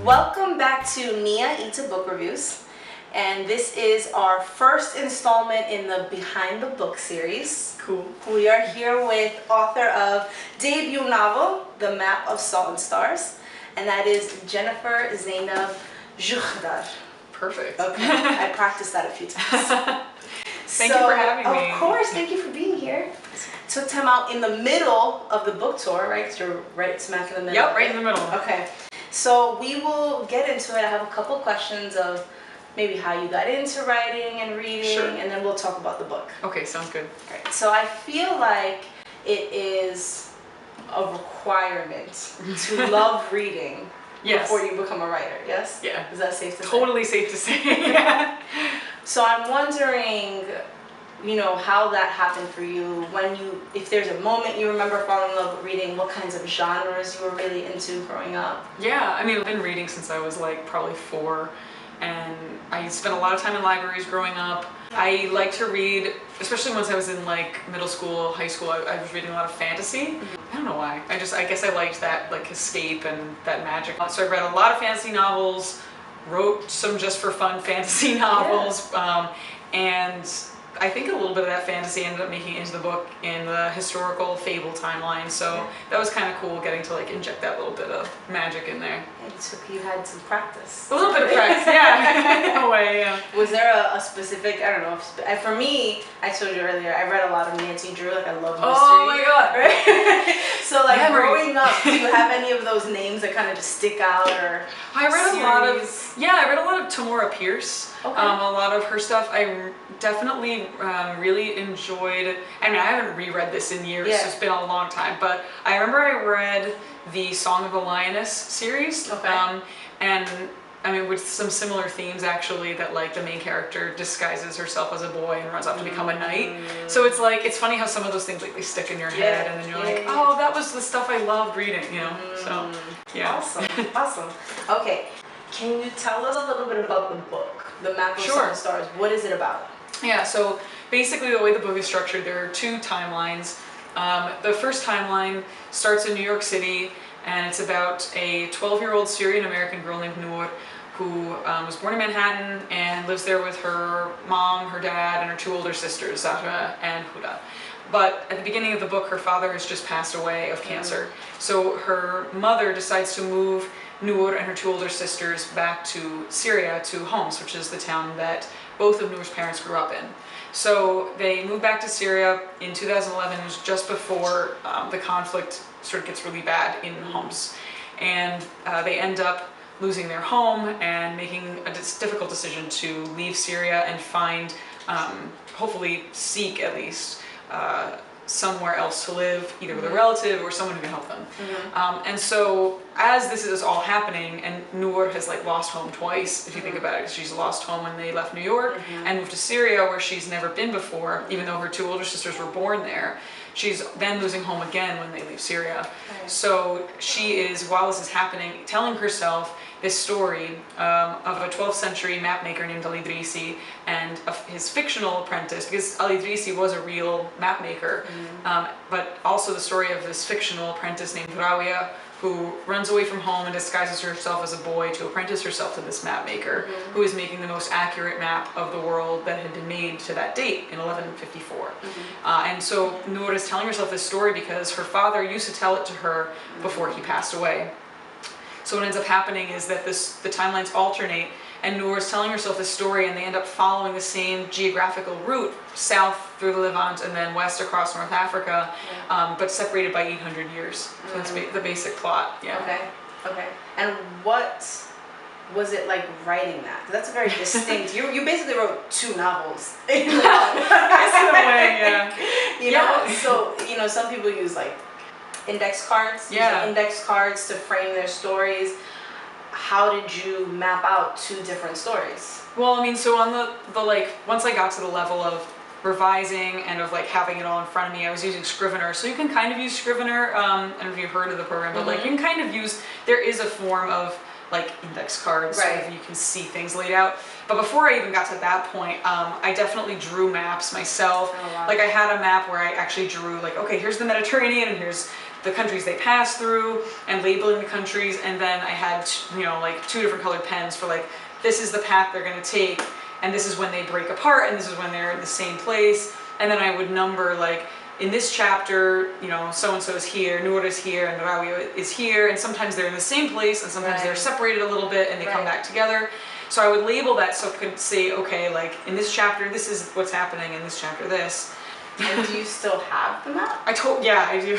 Welcome back to Nia Ita Book Reviews, and this is our first installment in the Behind the Book series. Cool. We are here with author of debut novel, The Map of Salt and Stars, and that is Jennifer Zeynab Joukhadar. Perfect. Okay, I practiced that a few times. Thank you for having me. Of course, thank you for being here. Took time out in the middle of the book tour, right? Because you're right smack in the middle. Yep, right in the middle. Okay. So we will get into it. I have a couple questions of maybe how you got into writing and reading, Sure. and then we'll talk about the book. Okay, sounds good. Right. So I feel like it is a requirement to love reading before you become a writer, yes? Yeah. Is that safe to say? Totally safe to say. Yeah. So I'm wondering, you know, how that happened for you, if there's a moment you remember falling in love with reading, what kinds of genres you were really into growing up. Yeah, I mean, I've been reading since I was like probably 4, and I spent a lot of time in libraries growing up. I like to read, especially once I was in like middle school, high school, I was reading a lot of fantasy. I don't know why. I guess I liked that like escape and that magic. So I read a lot of fantasy novels, wrote some just for fun fantasy novels, and I think a little bit of that fantasy ended up making it into the book in the historical fable timeline, so that was kind of cool getting to like inject that little bit of magic in there. You had some practice. A little bit of practice, yeah, in a way, yeah. Was there a specific, I don't know, for me, I told you earlier, I read a lot of Nancy Drew, like I love mystery. Oh my god! Right? So like growing up, do you have any of those names that kind of just stick out, or I read series? a lot of Tamora Pierce. Okay. A lot of her stuff. I definitely really enjoyed. I mean, I haven't reread this in years. Yeah. So it's been a long time. But I remember I read the Song of the Lioness series. Okay. And I mean, with some similar themes actually, that like the main character disguises herself as a boy and runs off to become a knight. So it's like, it's funny how some of those things like they stick in your head, and then you're like, oh, that was the stuff I loved reading, you know. So yeah. Awesome. Awesome. Okay. Can you tell us a little bit about the book, The Map of Salt and Stars? What is it about? Yeah, so basically the way the book is structured, there are 2 timelines. The first timeline starts in New York City, and it's about a 12-year-old Syrian-American girl named Noor who was born in Manhattan and lives there with her mom, her dad, and her 2 older sisters, Zahra and Huda. But at the beginning of the book, her father has just passed away of cancer. So her mother decides to move Noor and her 2 older sisters back to Syria, to Homs, which is the town that both of Noor's parents grew up in. So they moved back to Syria in 2011. It was just before the conflict sort of gets really bad in Homs. And they end up losing their home and making a difficult decision to leave Syria and find, hopefully seek at least, somewhere else to live, either with a relative or someone who can help them. And so as this is all happening, and Noor has like lost home twice, if you think about it, she's lost home when they left New York and moved to Syria, where she's never been before, even though her 2 older sisters were born there. She's then losing home again when they leave Syria. So she is, while this is happening, telling herself this story of a 12th century map maker named Ali Idrisi and of his fictional apprentice, because Ali Idrisi was a real map maker, but also the story of this fictional apprentice named Rawiya, who runs away from home and disguises herself as a boy to apprentice herself to this map maker, who is making the most accurate map of the world that had been made to that date in 1154. And so Noor is telling herself this story because her father used to tell it to her before he passed away. So what ends up happening is that the timelines alternate, and Noor is telling herself this story, and they end up following the same geographical route, south through the Levant and then west across North Africa, but separated by 800 years. So that's the basic plot. Yeah. Okay. And what was it like writing that? 'Cause that's a very distinct. You basically wrote 2 novels in one. In a way, yeah. You know, so you know, some people use like index cards. Using index cards to frame their stories. How did you map out 2 different stories? Well, I mean, so on the like, once I got to the level of revising and of like having it all in front of me, I was using Scrivener. So you can kind of use Scrivener, I don't know if you've heard of the program, but like you can kind of use, there is a form of like index cards, so you can see things laid out. But before I even got to that point, I definitely drew maps myself. Oh, wow. Like I had a map where I actually drew like, okay, here's the Mediterranean and here's the countries they pass through and labeling the countries. And then I had, you know, like 2 different colored pens for like, this is the path they're going to take and this is when they break apart and this is when they're in the same place. And then I would number like, in this chapter, you know, so-and-so is here, Noor is here, and Rawi is here, and sometimes they're in the same place, and sometimes they're separated a little bit, and they come back together. So I would label that so I could say, okay, like, in this chapter, this is what's happening, in this chapter, this. And do you still have the map? Yeah, I do.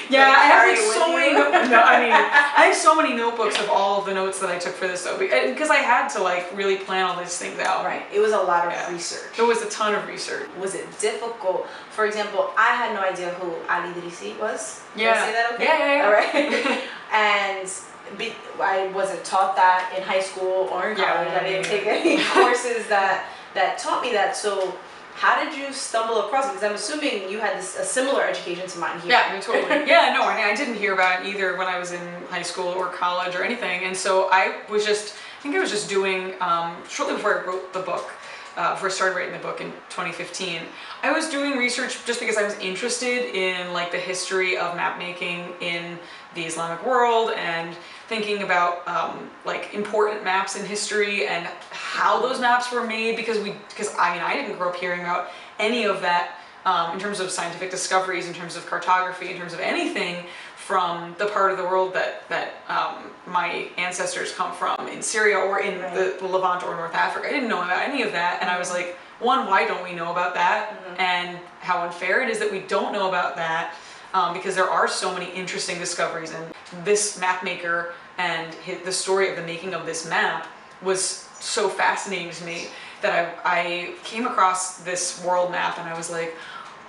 Yeah, I have like so many I have so many notebooks of all of the notes that I took for this though, because I had to like really plan all these things out. Right, it was a lot of research. There was a ton of research. Was it difficult? For example, I had no idea who Ali Idrissi was. Did I say that okay? Yeah. All right. And I wasn't taught that in high school or in college. I didn't take any courses that taught me that. So how did you stumble across it? Because I'm assuming you had a similar education to mine here. Yeah, totally. Yeah, no, I didn't hear about it either when I was in high school or college or anything. And so I was just doing, shortly before I wrote the book, before I started writing the book in 2015, I was doing research just because I was interested in like the history of map making in the Islamic world and thinking about like important maps in history and how those maps were made because I didn't grow up hearing about any of that in terms of scientific discoveries, in terms of cartography, in terms of anything from the part of the world that my ancestors come from in Syria or in the Levant or North Africa. I didn't know about any of that, and I was like, one, why don't we know about that? And how unfair it is that we don't know about that. Because there are so many interesting discoveries, and this map maker and the story of the making of this map was so fascinating to me that I came across this world map and I was like,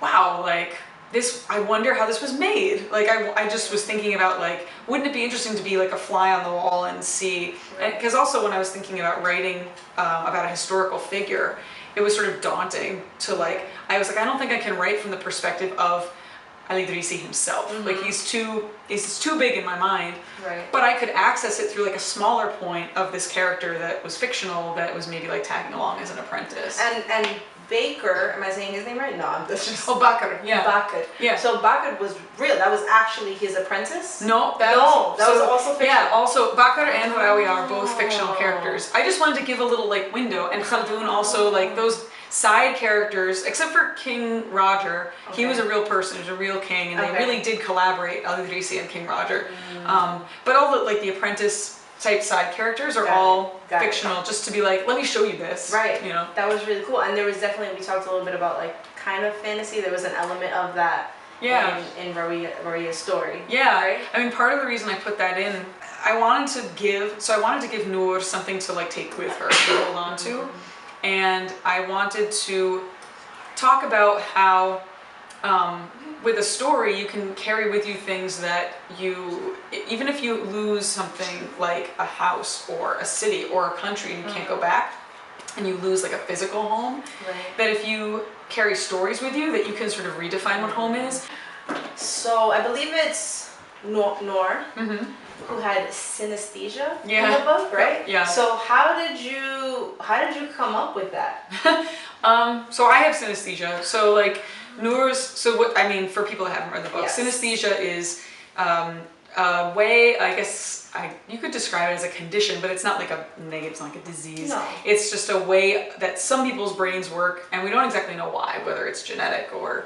wow, like this, I wonder how this was made. Like I just was thinking about like, wouldn't it be interesting to be like a fly on the wall and see, because also when I was thinking about writing about a historical figure, it was sort of daunting to like, I was like, I don't think I can write from the perspective of Ali Idrissi himself. Like he's too big in my mind. Right. But I could access it through like a smaller point of this character that was fictional, that was maybe like tagging along as an apprentice. And Baker, am I saying his name right? No, that's just Bakr. Yeah. Bakr. Yeah. So Bakr was real. That was actually his apprentice. No, that was also fictional. Yeah. Also, Bakr and Rawi are both fictional characters. I just wanted to give a little like window, and Khaldun also, like those side characters, except for King Roger, he was a real person, he was a real king, and they really did collaborate, Ali Idrissi and King Roger. But all the like the apprentice type side characters are all fictional, just to be like, let me show you this. Right. You know. That was really cool, and there was definitely, we talked a little bit about like kind of fantasy. There was an element of that. Yeah. In Rawia's story. Yeah. Right? I mean, part of the reason I put that in, I wanted to give Noor something to like take with her, to hold on to. And I wanted to talk about how with a story you can carry with you things that even if you lose something like a house or a city or a country and you can't go back, and you lose like a physical home, that if you carry stories with you, that you can sort of redefine what home is. So I believe it's Noor who had synesthesia in the book, right? Yeah. So how did you come up with that? So I have synesthesia. So like for people that haven't read the book, synesthesia is a way, I guess you could describe it as a condition, but it's not like it's not like a disease. No. It's just a way that some people's brains work, and we don't exactly know why, whether it's genetic or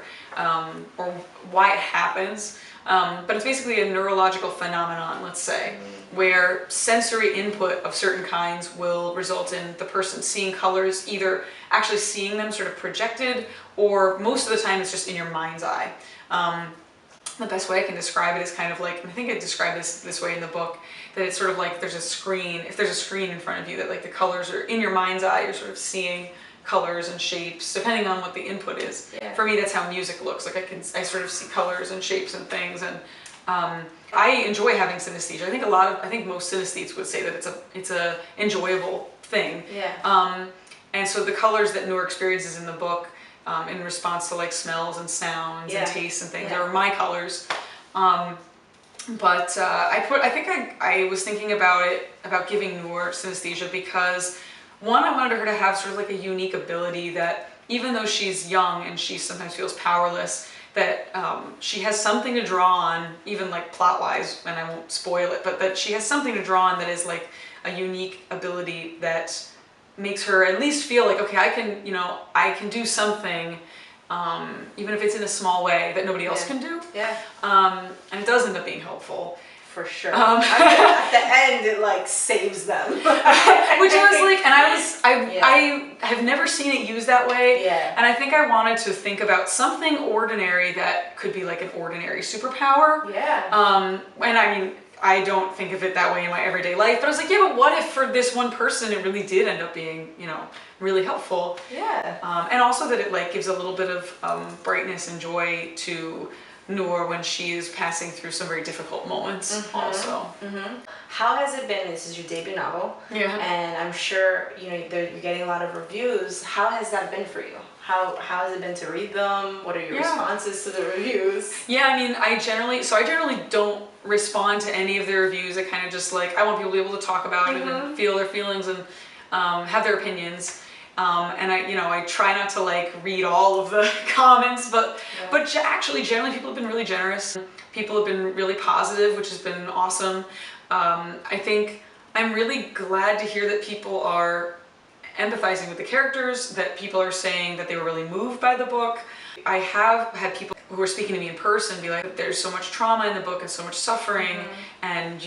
why it happens. But it's basically a neurological phenomenon, let's say, where sensory input of certain kinds will result in the person seeing colors, either actually seeing them sort of projected, or most of the time it's just in your mind's eye. The best way I can describe it is kind of like, I think I described this way in the book, that it's sort of like there's a screen, if there's a screen in front of you, that like the colors are in your mind's eye, you're sort of seeing colors and shapes depending on what the input is. Yeah. For me, that's how music looks. Like I sort of see colors and shapes and things, and I enjoy having synesthesia. I think most synesthetes would say that it's a enjoyable thing. Yeah. And so the colors that Noor experiences in the book, in response to like smells and sounds and tastes and things, are my colors. But I was thinking about giving Noor synesthesia because One, I wanted her to have sort of like a unique ability that even though she's young and she sometimes feels powerless, that she has something to draw on, even like plot-wise, and I won't spoil it, but that she has something to draw on that is like a unique ability that makes her at least feel like, okay, I can do something, even if it's in a small way that nobody else can do. Yeah. And it does end up being helpful. For sure. At the end, it like saves them. Which I was like, and I have never seen it used that way. Yeah. And I think I wanted to think about something ordinary that could be like an ordinary superpower. Yeah. And I mean, I don't think of it that way in my everyday life, but I was like, yeah, but what if for this one person it really did end up being, really helpful? Yeah. And also that it like gives a little bit of brightness and joy to Noor when she is passing through some very difficult moments also. How has it been? This is your debut novel. Yeah. And I'm sure, you're getting a lot of reviews. How has that been for you? How has it been to read them? What are your responses to the reviews? Yeah, I mean, I generally don't respond to any of the reviews. I kind of just like, I want people to be able to talk about it and feel their feelings and have their opinions. And I try not to like read all of the comments, but actually generally people have been really generous. People have been really positive, which has been awesome. I think I'm really glad to hear that people are empathizing with the characters, that people are saying that they were really moved by the book. I have had people who are speaking to me in person be like, there's so much trauma in the book and so much suffering, and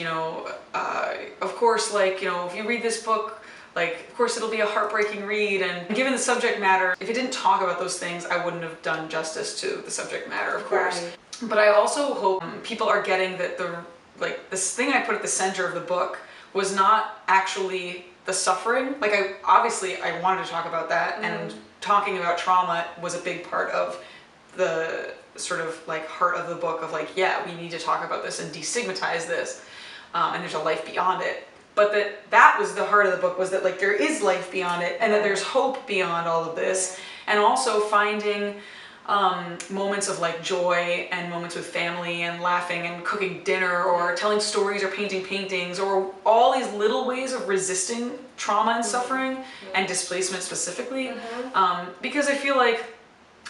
of course, like, if you read this book, like, of course it'll be a heartbreaking read, and given the subject matter, if it didn't talk about those things, I wouldn't have done justice to the subject matter, of course. Right. But I also hope people are getting that this thing I put at the center of the book was not actually the suffering. Like, I wanted to talk about that, and talking about trauma was a big part of the sort of like heart of the book of like, yeah, we need to talk about this and destigmatize this, and there's a life beyond it. But that was the heart of the book, was that like there is life beyond it, and that there's hope beyond all of this, and also finding moments of like joy and moments with family and laughing and cooking dinner or telling stories or painting paintings, or all these little ways of resisting trauma and suffering and displacement specifically, because I feel like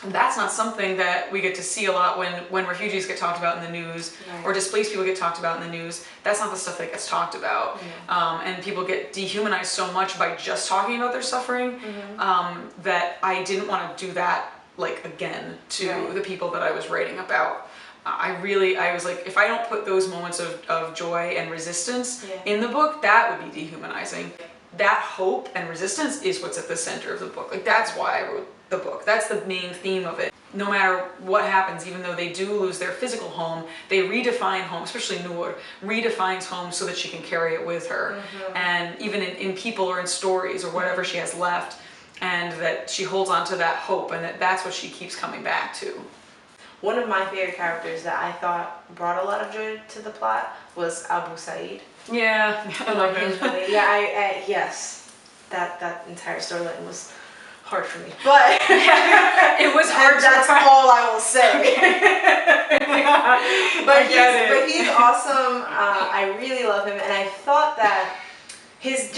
that's not something that we get to see a lot when refugees get talked about in the news, or displaced people get talked about in the news. That's not the stuff that gets talked about. And people get dehumanized so much by just talking about their suffering, that I didn't want to do that like again to the people that I was writing about. I was like, if I don't put those moments of joy and resistance in the book, that would be dehumanizing. That hope and resistance is what's at the center of the book. Like, that's why I wrote the book. That's the main theme of it. No matter what happens, even though they do lose their physical home, they redefine home, especially Noor, redefines home so that she can carry it with her. And even in people or in stories or whatever she has left, and that she holds on to that hope, and that's what she keeps coming back to. One of my favorite characters that I thought brought a lot of joy to the plot was Abu Said. Yeah, I love him. Yes, that entire storyline was hard for me, but it was hard. That's all I will say. But he's awesome. I really love him, and I thought that his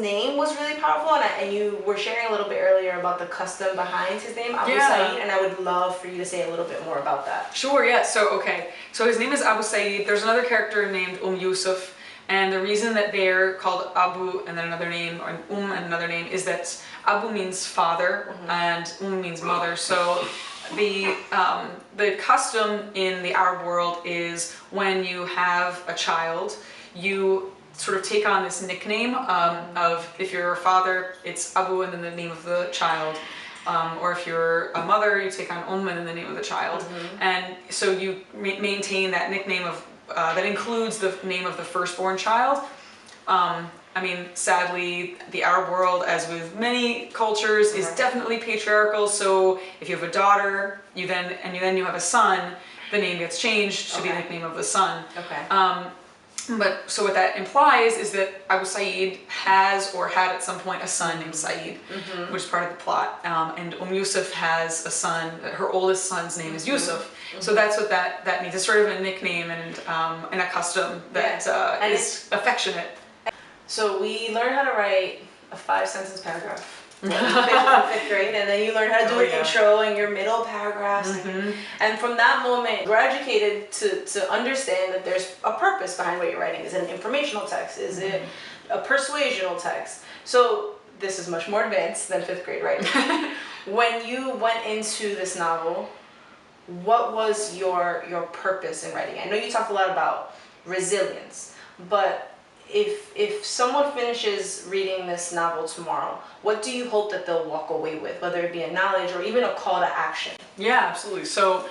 name was really powerful, and you were sharing a little bit earlier about the custom behind his name, Abu Said, and I would love for you to say a little bit more about that. Sure, yeah. So his name is Abu Said. There's another character named Yusuf, and the reason that they're called Abu and then another name, or and another name, is that Abu means father and means mother. So the custom in the Arab world is when you have a child, you sort of take on this nickname of, if you're a father, it's Abu and then the name of the child. Or if you're a mother, you take on and then the name of the child. And so you maintain that nickname of that includes the name of the firstborn child. I mean, sadly, the Arab world, as with many cultures, is definitely patriarchal. So if you have a daughter, you have a son, the name gets changed to be the nickname of the son. But so what that implies is that Abu Said has or had at some point a son named Said, which is part of the plot. And Yusuf has a son. Her oldest son's name is Yusuf. So that's what that means. It's sort of a nickname and a custom that is affectionate. So we learn how to write a 5-sentence paragraph. In fifth grade, and then you learn how to do an intro and your middle paragraphs. And from that moment, we're educated to understand that there's a purpose behind what you're writing. Is it an informational text? Is it a persuasional text? So this is much more advanced than 5th grade writing. When you went into this novel, what was your purpose in writing? I know you talked a lot about resilience, but if someone finishes reading this novel tomorrow, what do you hope that they'll walk away with, whether it be a knowledge or even a call to action? Yeah, absolutely. So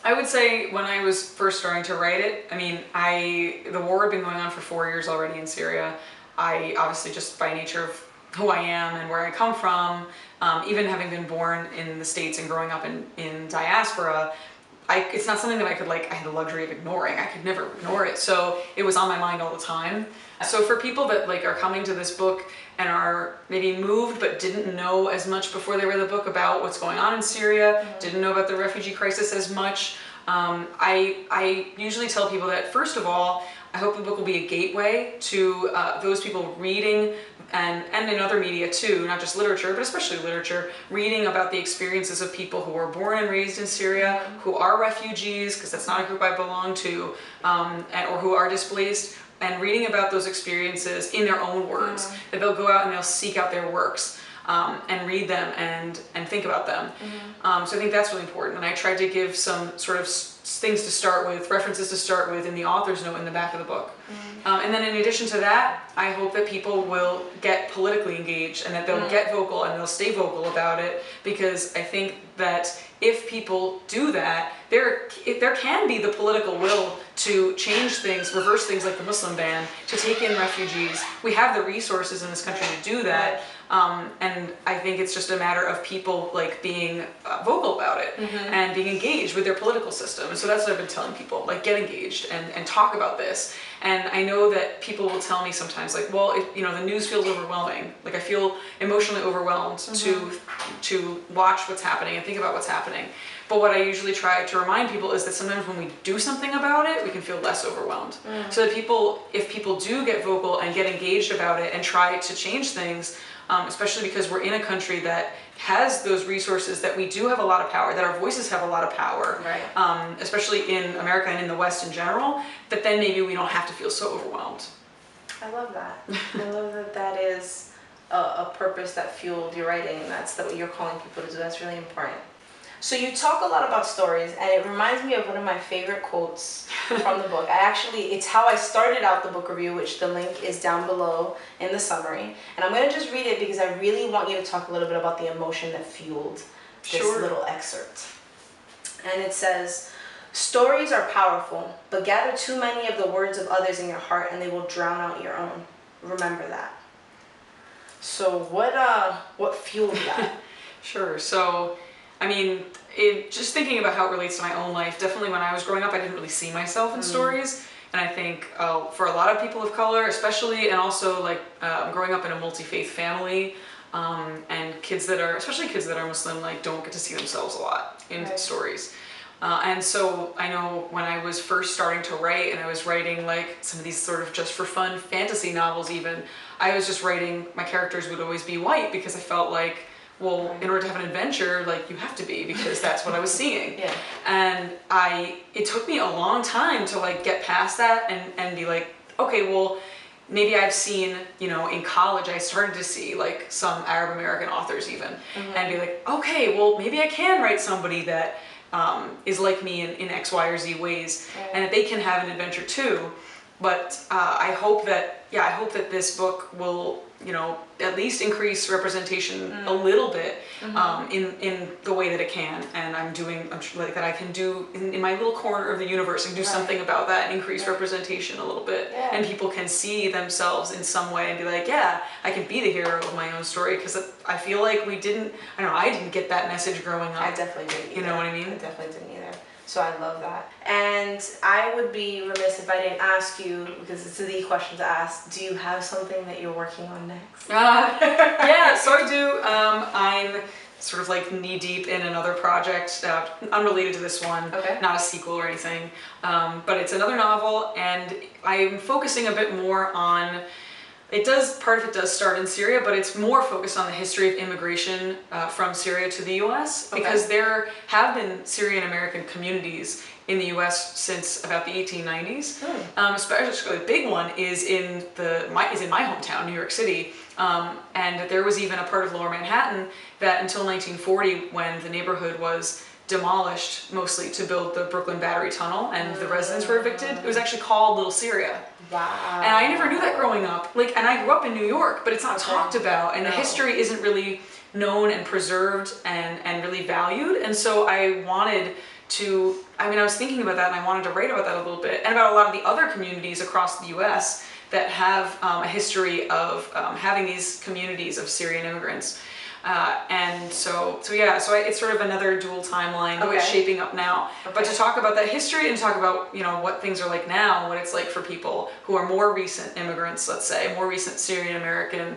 I would say when I was first starting to write it, I mean, the war had been going on for 4 years already in Syria. I obviously, just by nature of who I am and where I come from, even having been born in the States and growing up in diaspora, it's not something that I had the luxury of ignoring. I could never ignore it. So it was on my mind all the time. So for people that are coming to this book and are maybe moved but didn't know as much before they read the book about what's going on in Syria, didn't know about the refugee crisis as much, I usually tell people that, first of all, I hope the book will be a gateway to those people reading, and in other media too, not just literature, but especially literature, reading about the experiences of people who were born and raised in Syria, who are refugees, because that's not a group I belong to, or who are displaced, and reading about those experiences in their own words, that they'll go out and they'll seek out their works and read them and think about them. So I think that's really important, and I tried to give some sort of things to start with, references to start with in the author's note in the back of the book. And then in addition to that, I hope that people will get politically engaged and that they'll get vocal and they'll stay vocal about it, because I think that if people do that, there can be the political will to change things, reverse things like the Muslim ban, to take in refugees. We have the resources in this country to do that. And I think it's just a matter of people being vocal about it and being engaged with their political system. And so that's what I've been telling people, get engaged and talk about this. And I know that people will tell me sometimes, well, the news feels overwhelming. I feel emotionally overwhelmed to watch what's happening and think about what's happening. But what I usually try to remind people is that sometimes when we do something about it, we can feel less overwhelmed. So that if people do get vocal and get engaged about it and try to change things, especially because we're in a country that has those resources, that we do have a lot of power, that our voices have a lot of power, especially in America and in the West in general, that then maybe we don't have to feel so overwhelmed. I love that. I love that is a purpose that fueled your writing, and that's what you're calling people to do. That's really important. So you talk a lot about stories, and it reminds me of one of my favorite quotes from the book. It's how I started out the book review, which the link is down below in the summary. And I'm going to just read it because I really want you to talk a little bit about the emotion that fueled this little excerpt. And it says, "Stories are powerful, but gather too many of the words of others in your heart and they will drown out your own. Remember that." So what fueled that? Sure. So I mean, just thinking about how it relates to my own life, definitely when I was growing up, I didn't really see myself in stories. And I think for a lot of people of color, especially, and also growing up in a multi-faith family, and especially kids that are Muslim, don't get to see themselves a lot in stories. And so I know when I was first starting to write, and I was writing some of these sort of just for fun fantasy novels even, I was just writing, my characters would always be white, because I felt well, in order to have an adventure, you have to be, because that's what I was seeing. And it took me a long time to get past that and be okay, well, maybe I've seen, in college I started to see some Arab American authors even, and be okay, well, maybe I can write somebody that is like me in X, Y, or Z ways, and that they can have an adventure too. But I hope that this book will, at least increase representation a little bit in the way that it can. And that I can do in my little corner of the universe, and do something about that and increase representation a little bit. And people can see themselves in some way and be I can be the hero of my own story, because I feel I didn't get that message growing up. I definitely didn't either. You know what I mean? I definitely didn't either. So I love that. And I would be remiss if I didn't ask you, because it's the question to ask, do you have something that you're working on next? Yeah, so I do. I'm sort of knee deep in another project, unrelated to this one, not a sequel or anything, but it's another novel, and I'm focusing a bit more on part of it does start in Syria, but it's more focused on the history of immigration from Syria to the US, because there have been Syrian American communities in the US since about the 1890s. Especially the big one is in my hometown, New York City. And there was even a part of Lower Manhattan that until 1940, when the neighborhood was demolished mostly to build the Brooklyn Battery Tunnel and the residents were evicted, it was actually called Little Syria. Wow. And I never knew that growing up. Like, and I grew up in New York, but it's not talked about, and the history isn't really known and preserved and really valued. And so I wanted to, I was thinking about that, and I wanted to write about that a little bit, and about a lot of the other communities across the US that have a history of having these communities of Syrian immigrants. And so it's sort of another dual timeline the way it's shaping up now. But to talk about that history and talk about, what things are like now, what it's like for people who are more recent immigrants, let's say, more recent Syrian American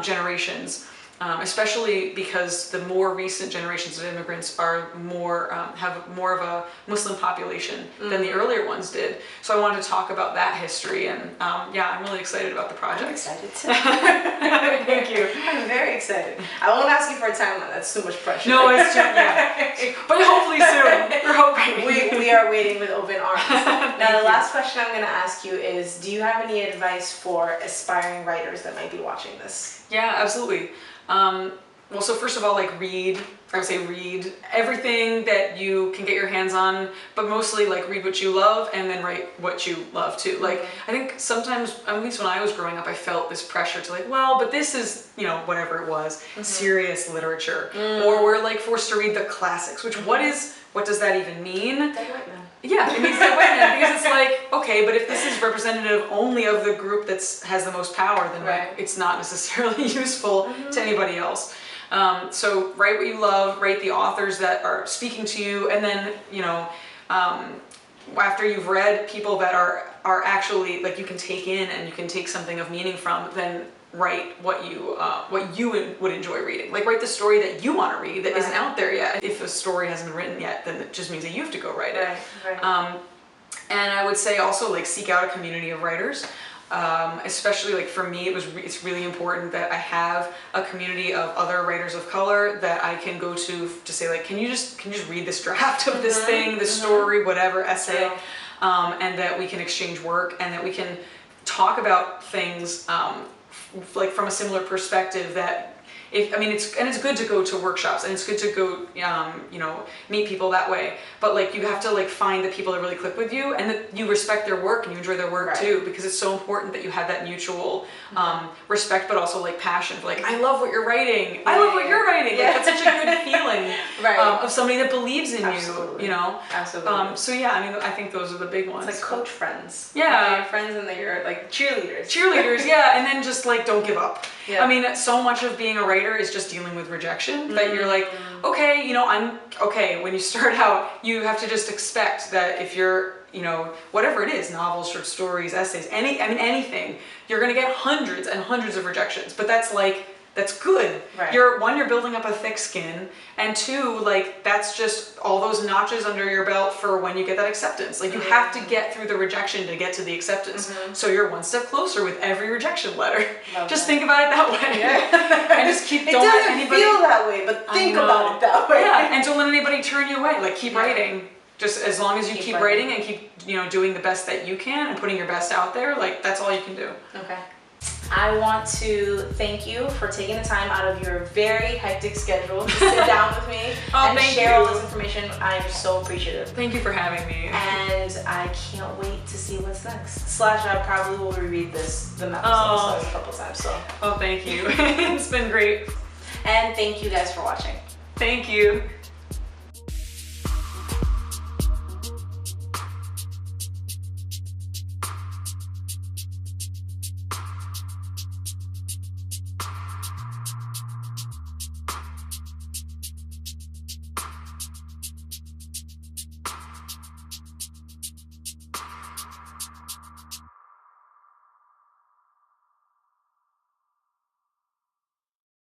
generations. Especially because the more recent generations of immigrants are have more of a Muslim population than the earlier ones did. So I wanted to talk about that history, and I'm really excited about the project. I'm excited too. Thank you. I'm very excited. I won't ask you for a timeline. That's too much pressure. No, it's just, but hopefully soon. We're hoping. We are waiting with open arms. Now, the last question I'm going to ask you is, do you have any advice for aspiring writers that might be watching this? Yeah, absolutely. Well, so first of all, read everything that you can get your hands on, but mostly read what you love and then write what you love too. I think sometimes, at least when I was growing up, I felt this pressure to but this is, whatever it was, serious literature, or we're forced to read the classics, which what does that even mean? Yeah, it means dead white men, because it's okay, but if this is representative only of the group that has the most power, then it's not necessarily useful to anybody else. So write what you love, write the authors that are speaking to you, and then, after you've read people that are actually, you can take in and you can take something of meaning from, then write what you would enjoy reading. Write the story that you want to read that isn't out there yet. If a story hasn't been written yet, then it just means that you have to go write it. And I would say also seek out a community of writers. Especially for me, it's really important that I have a community of other writers of color that I can go to say can you just read this draft of this thing, this story, whatever, essay, and that we can exchange work and that we can talk about things from a similar perspective. That it's good to go to workshops, and it's good to go meet people that way, but you have to find the people that really click with you and that you respect their work and you enjoy their work too, because it's so important that you have that mutual respect, but also passion for I love what you're writing, I love what you're writing. That's such a good feeling of somebody that believes in you. Absolutely. So yeah, I think those are the big ones. It's coach friends. Yeah, you're friends and you're cheerleaders. Yeah, and then just don't give up. So much of being a writer is just dealing with rejection, that you're okay, I'm okay. When you start out, you have to just expect that if you're, whatever it is, novels, short stories, essays, anything, you're gonna get hundreds and hundreds of rejections, but that's good. You're building up a thick skin, and two, that's just all those notches under your belt for when you get that acceptance. You have to get through the rejection to get to the acceptance. So you're one step closer with every rejection letter. Just think about it that way. And just keep. It doesn't feel that way, but think about it that way. Yeah, and don't let anybody turn you away. Keep writing. Just as long as you keep writing and keep doing the best that you can and putting your best out there, that's all you can do. Okay. I want to thank you for taking the time out of your very hectic schedule to sit down with me and share all this information. I am so appreciative. Thank you for having me. And I can't wait to see what's next. / I probably will reread the map a couple times. So. Oh, thank you. It's been great. And thank you guys for watching. Thank you.